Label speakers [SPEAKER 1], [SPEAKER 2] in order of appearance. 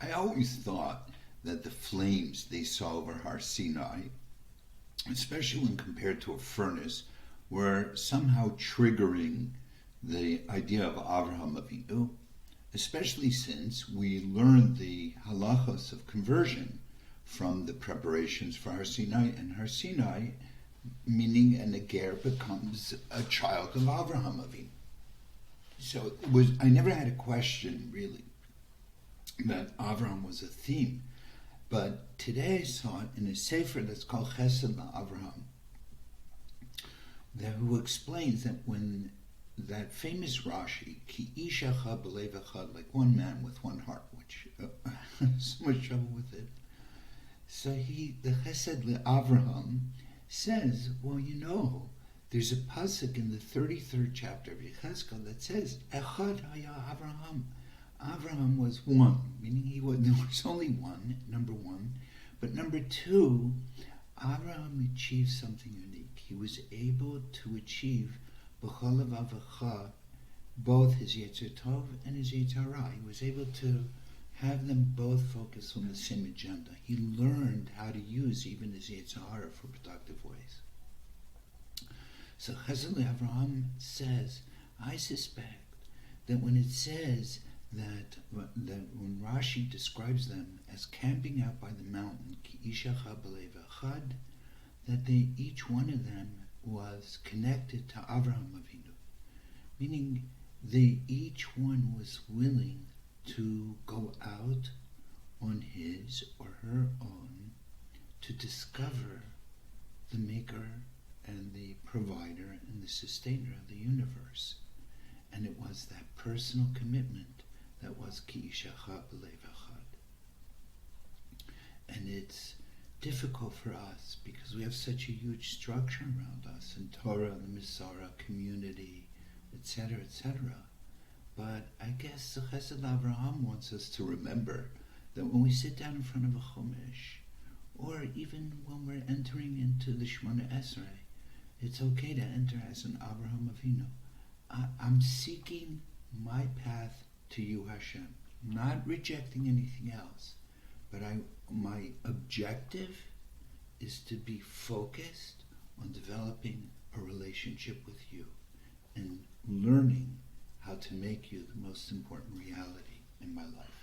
[SPEAKER 1] I always thought that the flames they saw over Har Sinai, especially when compared to a furnace, were somehow triggering the idea of Avraham Avinu, especially since we learned the halachos of conversion from the preparations for Har Sinai, and Har Sinai, meaning an Eger becomes a child of Avraham Avinu. So I never had a question really that Avraham was a theme, but today I saw it in a sefer that's called Chesed Avraham, who explains that when that famous Rashi, Ki ish echad b'lev echad, like one man with one heart, which so much trouble with it. So the Chesed Avraham says, well, there's a pasuk in the 33rd chapter of Yechezkel that says, Echad haya Avraham. Avraham was one, meaning there was only one, number one. But number two, Avraham achieved something unique. He was able to achieve b'chol levavecha, both his Yetzer Tov and his Yetzer Hara. He was able to have them both focus on the same agenda. He learned how to use even his Yetzer Hara for productive ways. So Chesed Avraham says, I suspect that when it says that when Rashi describes them as camping out by the mountain, Ki ish echad b'lev echad, that each one of them was connected to Avraham Avinu, meaning each one was willing to go out on his or her own to discover the maker and the provider and the sustainer of the universe. And it was that personal commitment that was Ki ish echad b'lev echad. And it's difficult for us because we have such a huge structure around us in Torah, the Misara, community, etc., etc. But I guess the Chesed Avraham wants us to remember that when we sit down in front of a Chumash, or even when we're entering into the Shemona Esrei, it's okay to enter as an Avraham Avinu. I'm seeking my path to you, Hashem, not rejecting anything else, but my objective is to be focused on developing a relationship with you and learning how to make you the most important reality in my life.